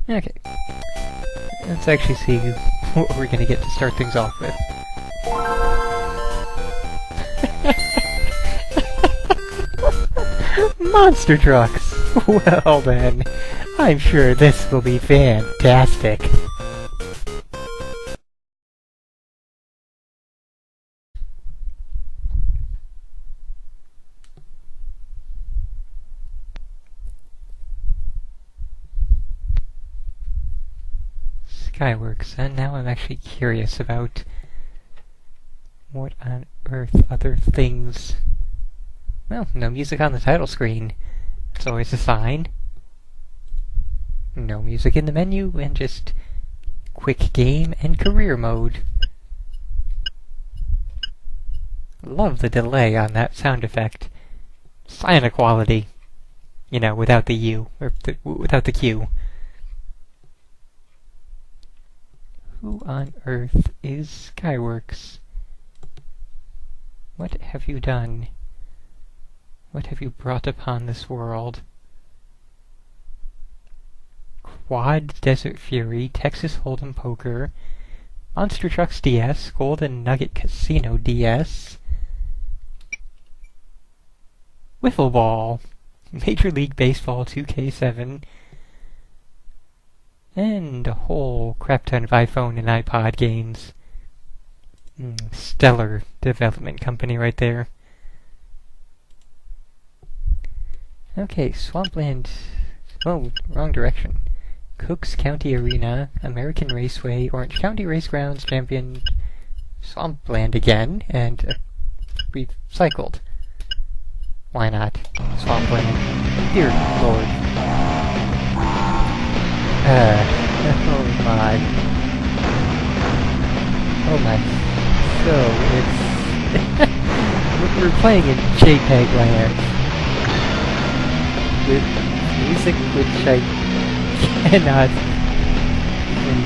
Okay. Let's actually see what we're gonna get to start things off with. Monster trucks! Well then, I'm sure this will be fantastic. Skyworks, and now I'm actually curious about what on earth other things... Well, no music on the title screen. That's always a sign. No music in the menu, and just quick game and career mode. Love the delay on that sound effect. Science quality. You know, without the U, or without the Q. Who on earth is Skyworks? What have you done? What have you brought upon this world? Quad Desert Fury, Texas Hold'em Poker, Monster Trucks DS, Golden Nugget Casino DS, Wiffle Ball, Major League Baseball 2K7, and a whole crap ton of iPhone and iPod games. Stellar development company right there. Okay, Swampland... Oh, wrong direction. Cooks County Arena, American Raceway, Orange County Racegrounds, Champion, Swampland again, and recycled. Why not? Swampland. Dear Lord. Oh my. Oh my. So, it's... we're playing in JPEG land. With music which I cannot even...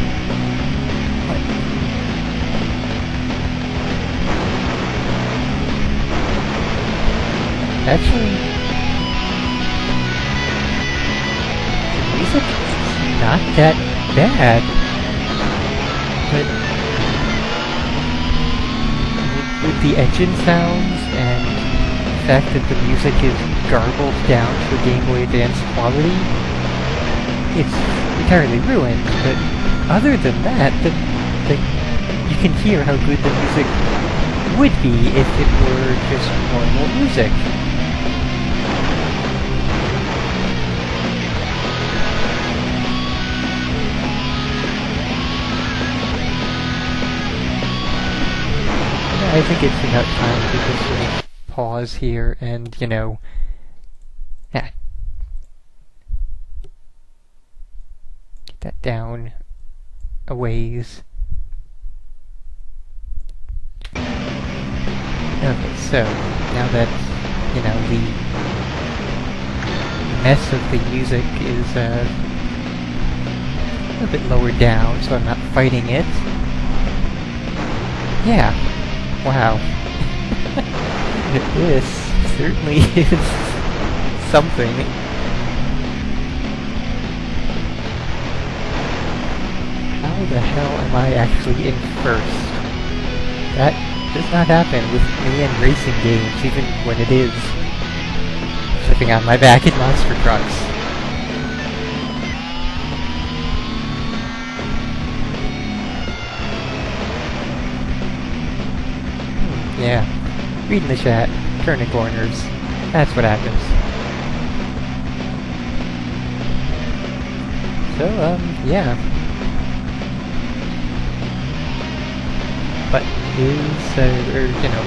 Actually, the music is not that bad, but with the engine sounds and the fact that the music is garbled down to Game Boy Advance quality, it's entirely ruined. But other than that, you can hear how good the music would be if it were just normal music. I think it's about time to just sort of pause here and, you know, get that down a ways. Okay, so, now that, you know, the mess of the music is a little bit lower down, so I'm not fighting it. Yeah. Wow. This certainly is something. How the hell am I actually in first? That does not happen with me in racing games, even when it is flipping on my back in Monster Trucks. Yeah, reading the chat, turning corners, that's what happens. So, yeah. Button is,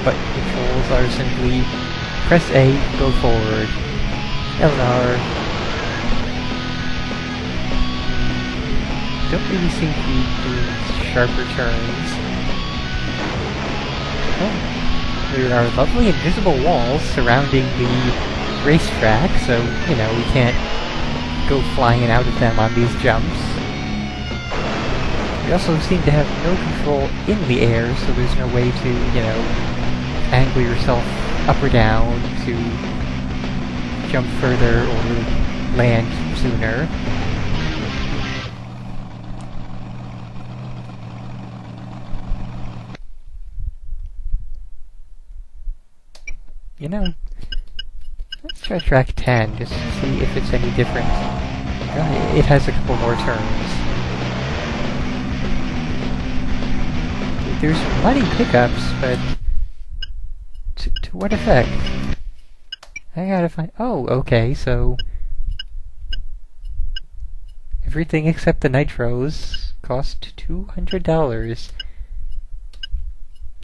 button controls are simply press A, go forward, LR. Don't really seem to be doing sharper turns. Oh. There are lovely invisible walls surrounding the racetrack, so, you know, we can't go flying out of them on these jumps. We also seem to have no control in the air, so there's no way to, you know, angle yourself up or down to jump further or land sooner. you know, let's try track 10, just to see if it's any different. It has a couple more turns. There's muddy pickups, but to what effect? I gotta find... Oh, okay, so... everything except the nitros cost $200.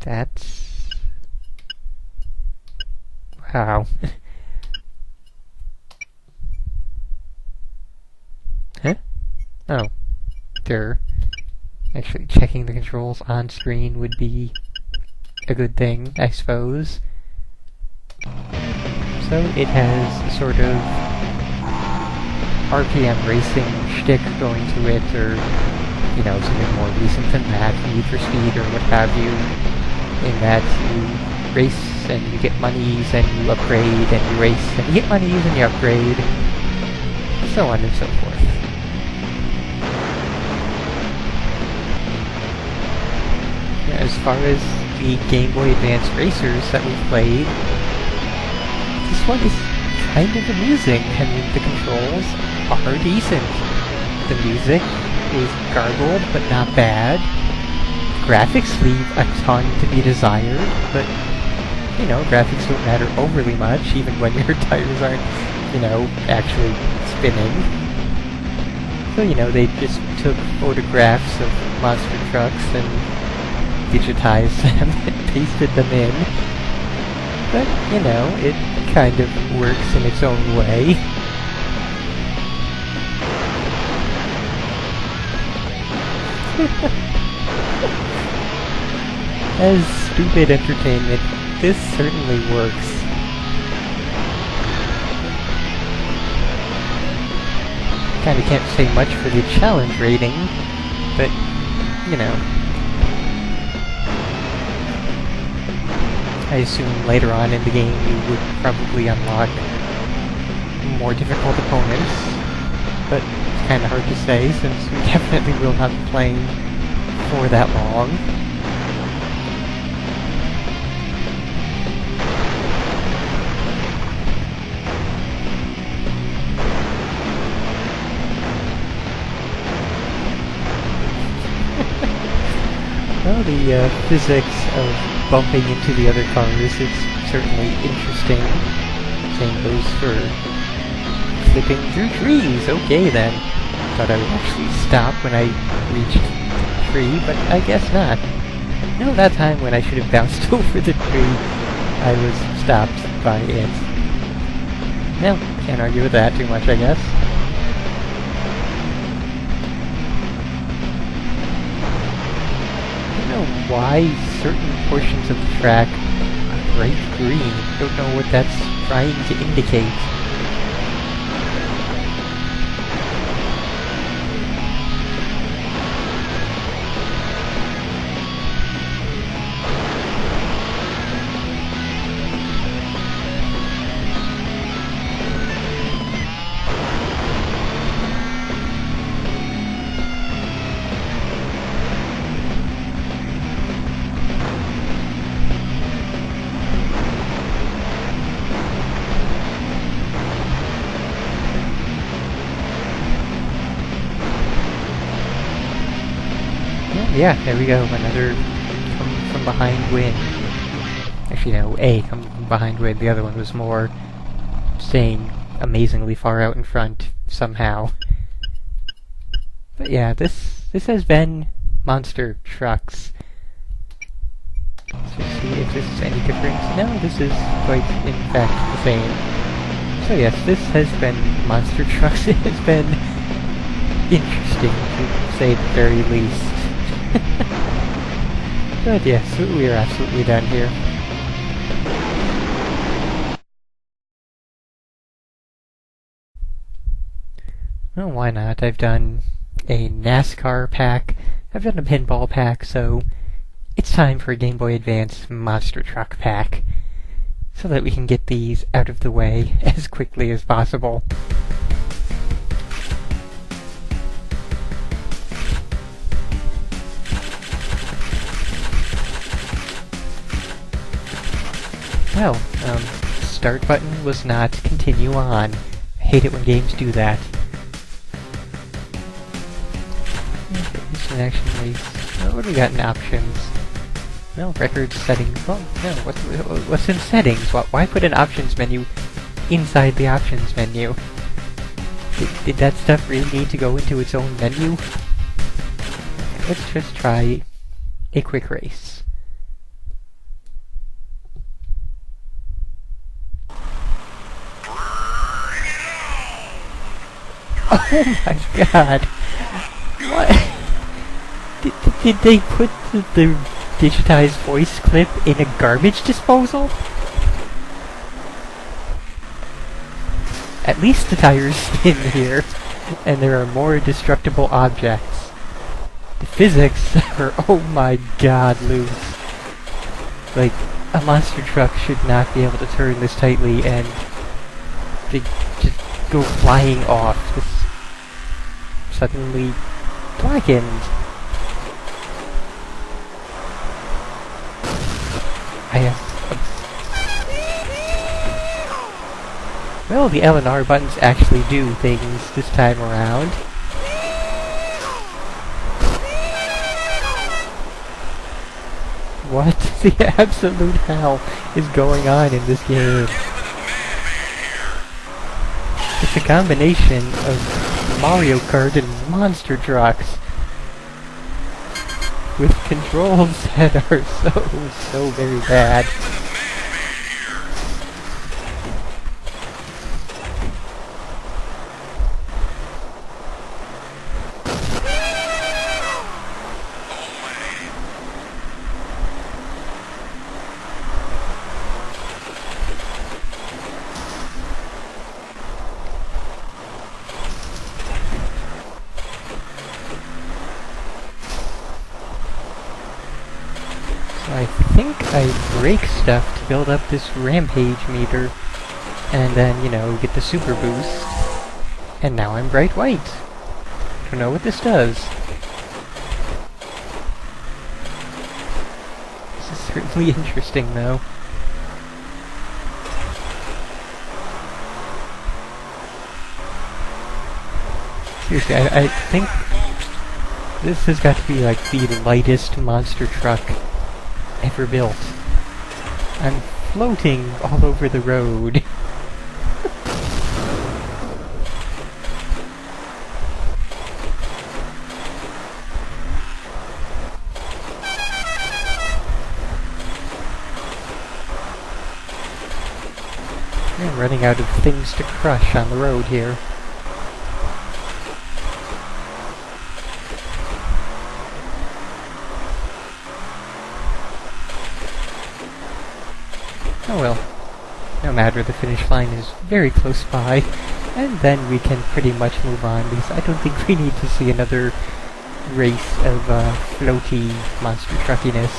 That's... wow. Huh? Oh. Actually, checking the controls on screen would be a good thing, I suppose. So it has sort of RPM racing shtick going to it, or, you know, something more recent than that, Need for Speed or what have you, in that you race and you get monies and you upgrade, and you race and you get monies and you upgrade, so on and so forth. As far as the Game Boy Advance racers that we've played, this one is kind of amusing. I mean, the controls are decent. The music is garbled, but not bad. Graphics leave a ton to be desired, but, you know, graphics don't matter overly much, even when your tires aren't, you know, actually spinning. So, you know, they just took photographs of monster trucks and digitized them and pasted them in. But, you know, it kind of works in its own way. As stupid entertainment, this certainly works. Kinda can't say much for the challenge rating, but, you know. I assume later on in the game you would probably unlock more difficult opponents, but it's kinda hard to say since we definitely will not be playing for that long. Well, the physics of bumping into the other cars is certainly interesting. Same goes for flipping through trees. Okay then. Thought I would actually stop when I reached the tree, but I guess not. No, that time when I should have bounced over the tree, I was stopped by it. No, can't argue with that too much, I guess. Why certain portions of the track are bright green. Don't know what that's trying to indicate. Yeah, there we go, another come from behind win. Actually, no, A come from behind win. The other one was more staying amazingly far out in front, somehow. But yeah, this has been Monster Trucks. Let's just see if this is any different. No, this is quite, in fact, the same. So yes, this has been Monster Trucks. It has been interesting, to say the very least. But yes, we are absolutely done here. Well, why not? I've done a NASCAR pack, I've done a pinball pack, so it's time for a Game Boy Advance Monster Truck pack, so that we can get these out of the way as quickly as possible. Well, start button was not continue on. I hate it when games do that. Okay, action race. What do we got in options? Well, record settings. Well, no, what's in settings? Why put an options menu inside the options menu? Did that stuff really need to go into its own menu? Let's just try a quick race. Oh my god! What? Did they put the digitized voice clip in a garbage disposal? At least the tires spin here, and there are more destructible objects. The physics are, oh my god, loose. Like, a monster truck should not be able to turn this tightly and they just go flying off. This suddenly blackened. Well, the L and R buttons actually do things this time around. What the absolute hell is going on in this game? It's a combination of Mario Kart and monster trucks with controls that are so very bad. I think I break stuff to build up this rampage meter, and then, you know, get the super boost, and now I'm bright white. Don't know what this does. This is certainly interesting, though. Seriously, I think this has got to be like the lightest monster truck ever built. I'm floating all over the road. I'm running out of things to crush on the road here. Oh well, no matter, the finish line is very close by, and then we can pretty much move on, because I don't think we need to see another race of floaty monster truckiness.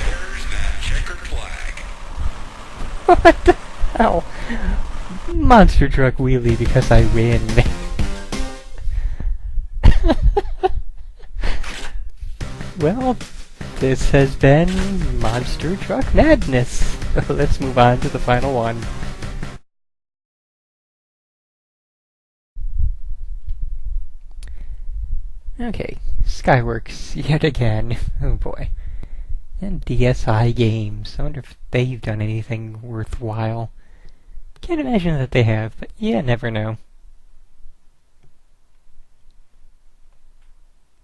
There's that checkered flag. What the hell? Monster truck wheelie because I win. Well, this has been Monster Truck Madness. Let's move on to the final one. Okay, Skyworks yet again. Oh boy. And DSI Games. I wonder if they've done anything worthwhile. Can't imagine that they have, but yeah, never know.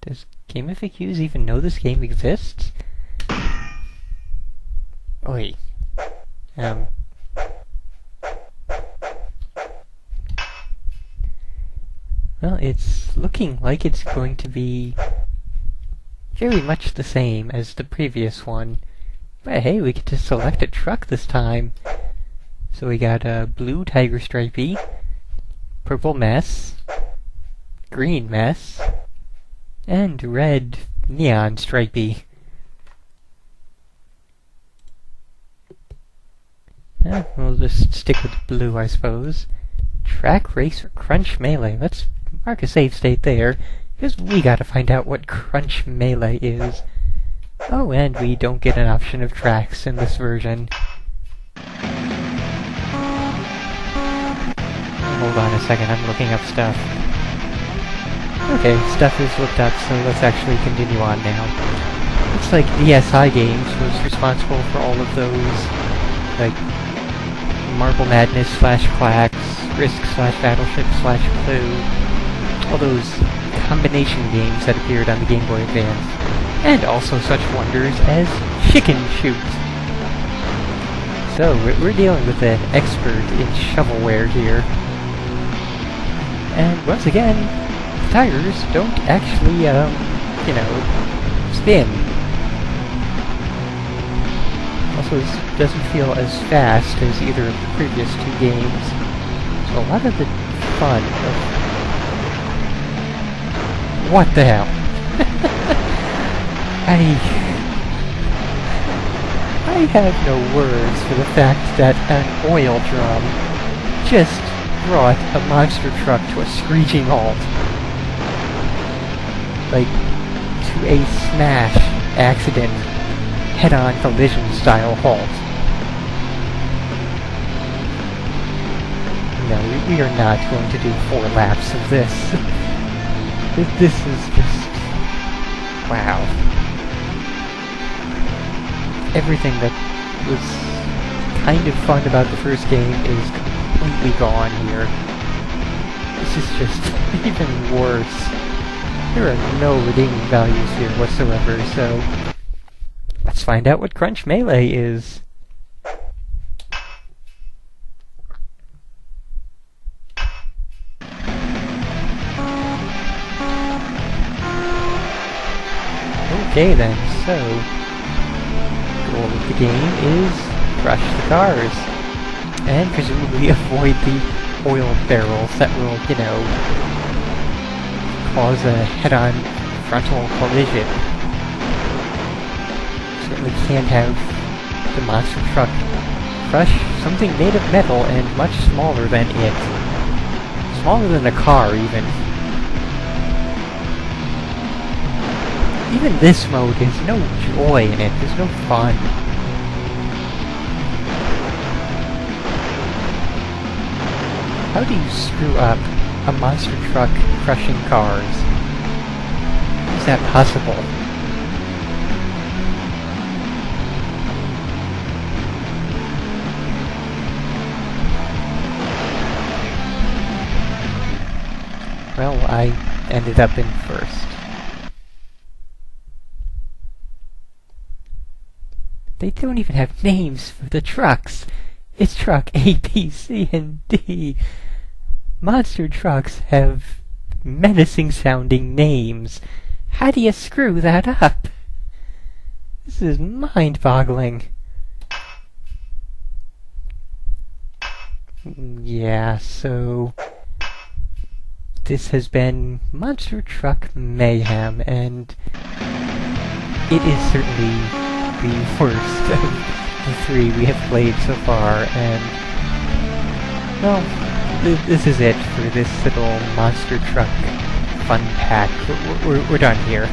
Does GameFAQs even know this game exists? Oi. Well, it's looking like it's going to be very much the same as the previous one. But hey, we get to select a truck this time. So we got a blue Tiger Stripey, purple Mess, green Mess, and red Neon Stripey. We'll just stick with blue, I suppose. Track Race or Crunch Melee. Let's mark a save state there, because we gotta find out what Crunch Melee is. Oh, and we don't get an option of tracks in this version. Hold on a second, I'm looking up stuff. Okay, stuff is looked up, so let's actually continue on now. Looks like DSi Games was responsible for all of those, like, Marble Madness / Clax, Risk / Battleship / Clue, all those combination games that appeared on the Game Boy Advance, and also such wonders as Chicken Shoot. So, we're dealing with an expert in shovelware here. And once again, the tires don't actually, spin. Also, it doesn't feel as fast as either of the previous two games. So a lot of the fun of... What the hell? I have no words for the fact that an oil drum just brought a monster truck to a screeching halt. Like, to a smash accident, head-on collision style halt. No, we are not going to do 4 laps of this. This is just... wow. Everything that was kind of fun about the first game is completely gone here. This is just even worse. There are no redeeming values here whatsoever, so let's find out what Crunch Melee is. Okay then, so the goal of the game is crush the cars, and presumably avoid the oil barrels that will, cause a head-on frontal collision. Certainly can't have the monster truck crush something made of metal and much smaller than it. Smaller than a car, even. Even this mode has no joy in it, there's no fun. How do you screw up a monster truck crushing cars? Is that possible? Well, I ended up in first. They don't even have names for the trucks. It's truck A, B, C, and D. Monster trucks have menacing sounding names. How do you screw that up? This is mind-boggling. Yeah, so this has been Monster Truck Mayhem, and it is certainly the worst of the 3 we have played so far, and well, this is it for this little monster truck fun pack. We're done here.